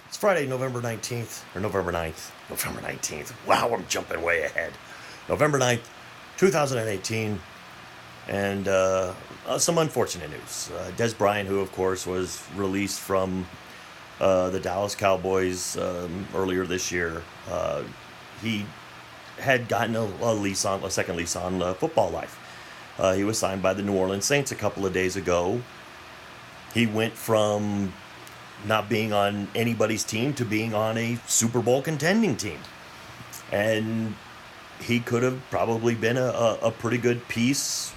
It's Friday, November 19th, or November 9th. November 19th. Wow, I'm jumping way ahead. November 9th, 2018. And some unfortunate news. Dez Bryant, who, of course, was released from the Dallas Cowboys earlier this year, he had gotten a second lease on football life. He was signed by the New Orleans Saints a couple of days ago. He went from not being on anybody's team to being on a Super Bowl contending team. And he could have probably been a pretty good piece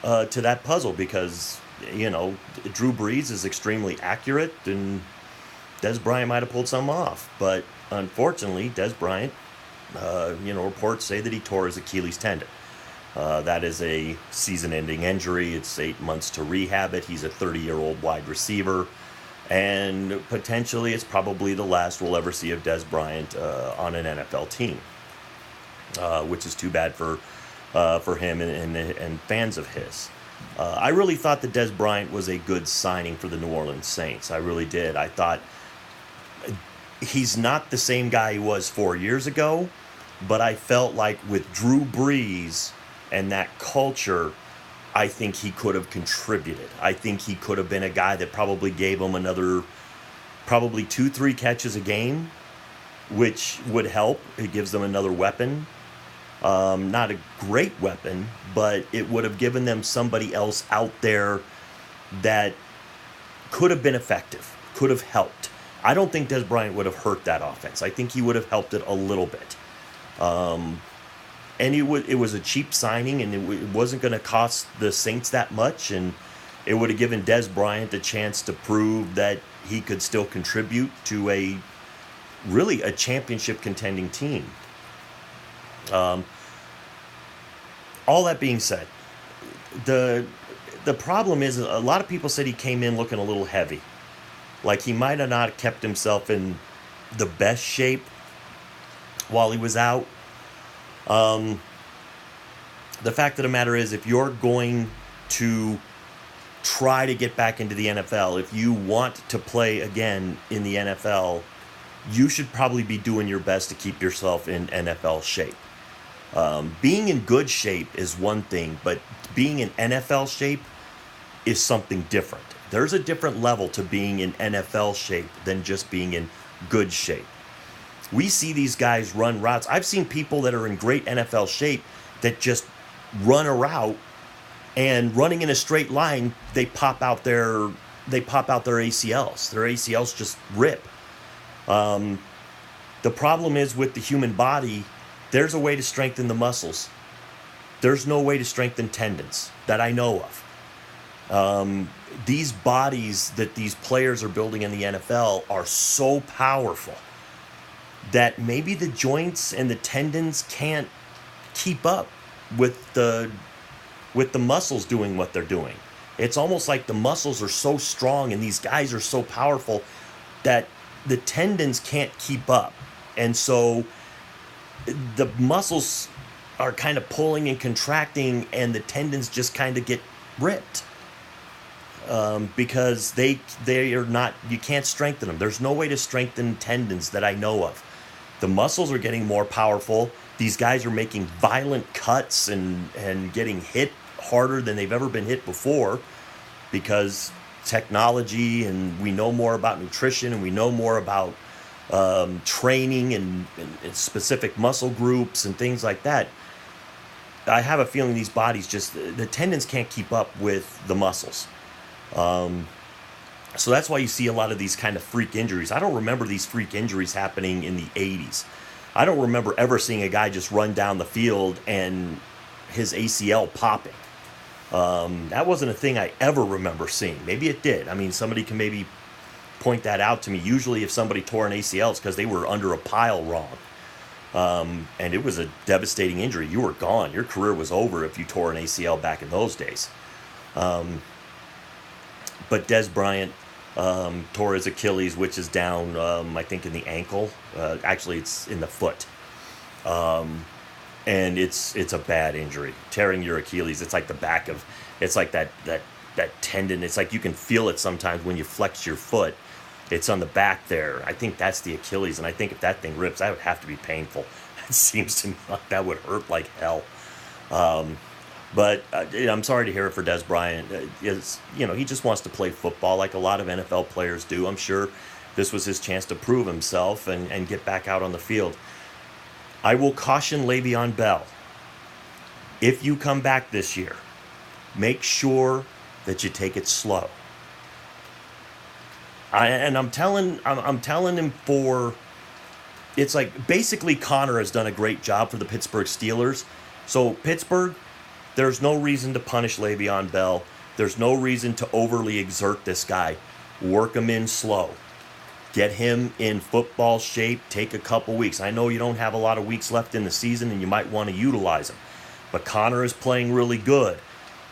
to that puzzle because, Drew Brees is extremely accurate and Dez Bryant might have pulled some off. But unfortunately, Dez Bryant, reports say that he tore his Achilles tendon. That is a season-ending injury. It's 8 months to rehab it. He's a 30-year-old wide receiver. And potentially it's probably the last we'll ever see of Dez Bryant on an NFL team, which is too bad for him and fans of his. I really thought that Dez Bryant was a good signing for the New Orleans Saints. I really did. I thought he's not the same guy he was 4 years ago, but I felt like with Drew Brees and that culture, I think he could have contributed. I think he could have been a guy that probably gave him another, probably 2-3 catches a game, which would help. It gives them another weapon. Not a great weapon, but it would have given them somebody else out there that could have been effective, could have helped. I don't think Dez Bryant would have hurt that offense. I think he would have helped it a little bit. And it was a cheap signing, and it wasn't going to cost the Saints that much, and it would have given Dez Bryant a chance to prove that he could still contribute to a championship contending team. All that being said, the problem is a lot of people said he came in looking a little heavy, like he might have not kept himself in the best shape while he was out. The fact of the matter is, if you're going to try to get back into the NFL, if you want to play again in the NFL, you should probably be doing your best to keep yourself in NFL shape. Being in good shape is one thing, but being in NFL shape is something different. There's a different level to being in NFL shape than just being in good shape. We see these guys run routes. I've seen people that are in great NFL shape that just run a route, and running in a straight line, they pop out their ACLs. Their ACLs just rip. The problem is with the human body, there's a way to strengthen the muscles. There's no way to strengthen tendons that I know of. These bodies that these players are building in the NFL are so powerful that maybe the joints and the tendons can't keep up with the muscles doing what they're doing. It's almost like the muscles are so strong and these guys are so powerful that the tendons can't keep up. And so the muscles are kind of pulling and contracting, and the tendons just kind of get ripped. Because they are not, you can't strengthen them. There's no way to strengthen tendons that I know of. The muscles are getting more powerful. These guys are making violent cuts and getting hit harder than they've ever been hit before because technology, and we know more about nutrition, and we know more about training and specific muscle groups and things like that. I have a feeling these bodies the tendons can't keep up with the muscles. So that's why you see a lot of these kind of freak injuries. I don't remember these freak injuries happening in the 80s. I don't remember ever seeing a guy just run down the field and his ACL popping. That wasn't a thing I ever remember seeing. Maybe it did. I mean, somebody can maybe point that out to me. Usually if somebody tore an ACL, it's because they were under a pile wrong. And it was a devastating injury. You were gone. Your career was over if you tore an ACL back in those days. But Dez Bryant tore his Achilles, which is down, I think, in the ankle. Actually, it's in the foot. And it's a bad injury. Tearing your Achilles, it's like the back of, it's like that tendon. It's like you can feel it sometimes when you flex your foot. It's on the back there. I think that's the Achilles, and I think if that thing rips, that would have to be painful. It seems to me like that would hurt like hell. But I'm sorry to hear it for Dez Bryant. He just wants to play football like a lot of NFL players do. I'm sure this was his chance to prove himself and get back out on the field. I will caution Le'Veon Bell. If you come back this year, make sure that you take it slow. I'm telling him for, it's like basically Connor has done a great job for the Pittsburgh Steelers. So Pittsburgh, there's no reason to punish Le'Veon Bell. There's no reason to overly exert this guy. Work him in slow. Get him in football shape. Take a couple weeks. I know you don't have a lot of weeks left in the season and you might want to utilize him. But Connor is playing really good.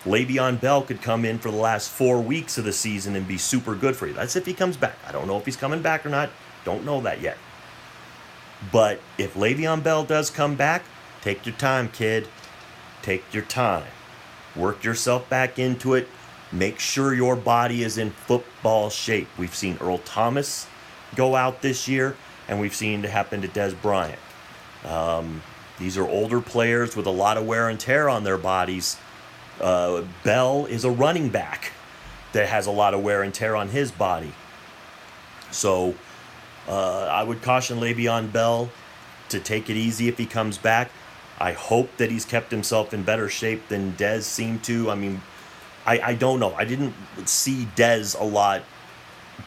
Le'Veon Bell could come in for the last 4 weeks of the season and be super good for you. That's if he comes back. I don't know if he's coming back or not. Don't know that yet. But if Le'Veon Bell does come back, take your time, kid. Take your time. Work yourself back into it. Make sure your body is in football shape. We've seen Earl Thomas go out this year, and we've seen it happen to Dez Bryant. These are older players with a lot of wear and tear on their bodies. Bell is a running back that has a lot of wear and tear on his body. So I would caution Le'Veon Bell to take it easy if he comes back. I hope that he's kept himself in better shape than Dez seemed to. I mean, I don't know. I didn't see Dez a lot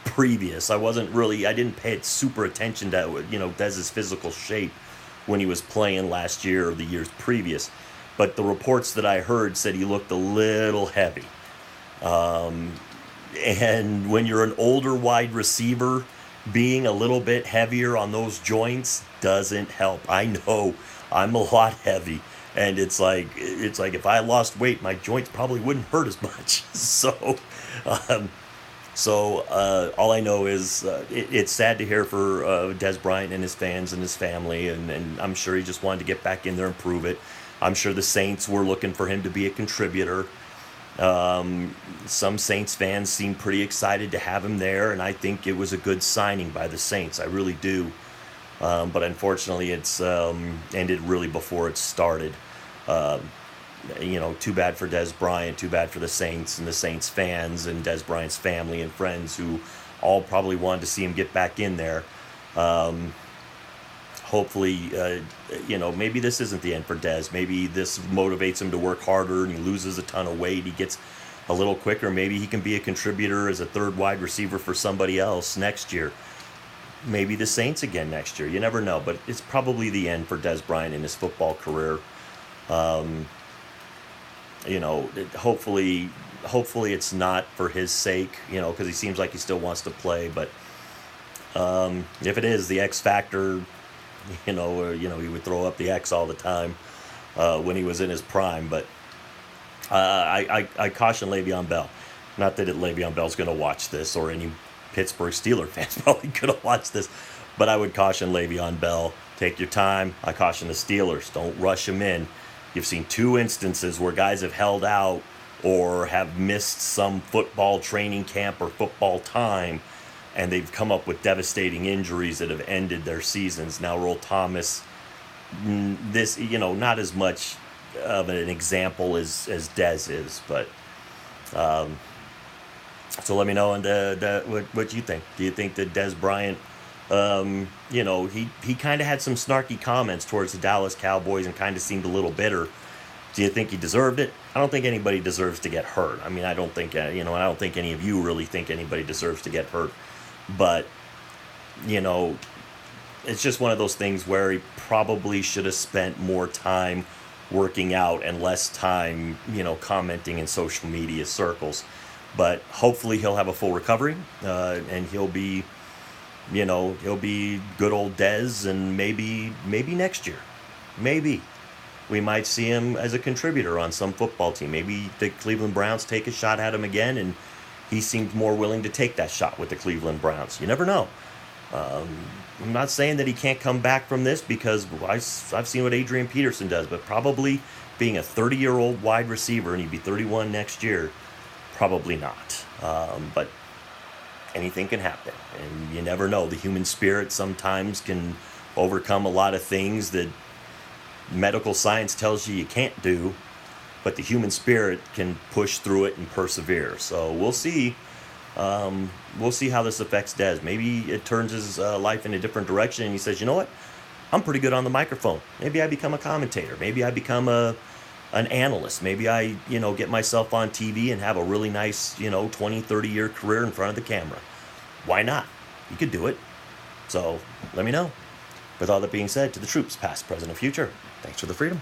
previous. I didn't pay super attention to, Dez's physical shape when he was playing last year or the years previous. But the reports that I heard said he looked a little heavy. And when you're an older wide receiver, being a little bit heavier on those joints doesn't help. I know I'm a lot heavy, and it's like if I lost weight, my joints probably wouldn't hurt as much. So all I know is it's sad to hear for Dez Bryant and his fans and his family, and I'm sure he just wanted to get back in there and prove it. I'm sure the Saints were looking for him to be a contributor. Some Saints fans seem pretty excited to have him there, and I think it was a good signing by the Saints. I really do. But unfortunately, it's ended really before it started. Too bad for Dez Bryant, too bad for the Saints and the Saints fans and Dez Bryant's family and friends who all probably wanted to see him get back in there. Hopefully, maybe this isn't the end for Dez. Maybe this motivates him to work harder and he loses a ton of weight. He gets a little quicker. Maybe he can be a contributor as a third wide receiver for somebody else next year. Maybe the Saints again next year. You never know. But it's probably the end for Dez Bryant in his football career. Hopefully it's not for his sake, because he seems like he still wants to play. But if it is, the X factor, he would throw up the X all the time when he was in his prime. But I caution Le'Veon Bell. Not that Le'Veon Bell's going to watch this, or any Pittsburgh Steelers fans probably going to watch this. But I would caution Le'Veon Bell. Take your time. I caution the Steelers. Don't rush him in. You've seen 2 instances where guys have held out or have missed some football training camp or football time, and they've come up with devastating injuries that have ended their seasons. Now, Earl Thomas, this, not as much of an example as Dez is, but so let me know what you think. Do you think that Dez Bryant, he kind of had some snarky comments towards the Dallas Cowboys and kind of seemed a little bitter. Do you think he deserved it? I don't think anybody deserves to get hurt. I mean, I don't think, I don't think any of you really think anybody deserves to get hurt. But, it's just one of those things where he probably should have spent more time working out and less time, commenting in social media circles. But hopefully he'll have a full recovery, and he'll be good old Dez, and maybe next year, maybe we might see him as a contributor on some football team. Maybe the Cleveland Browns take a shot at him again, and he seems more willing to take that shot with the Cleveland Browns. You never know. I'm not saying that he can't come back from this, because I've seen what Adrian Peterson does, but probably being a 30-year-old wide receiver, and he'd be 31 next year, probably not. But anything can happen. And you never know. The human spirit sometimes can overcome a lot of things that medical science tells you can't do, but the human spirit can push through it and persevere. So we'll see. We'll see how this affects Dez. Maybe it turns his life in a different direction, and he says, you know what? I'm pretty good on the microphone. Maybe I become a commentator. Maybe I become an analyst. Maybe I, get myself on TV and have a really nice, 20, 30-year career in front of the camera. Why not? You could do it. So let me know. With all that being said, to the troops, past, present, and future, thanks for the freedom.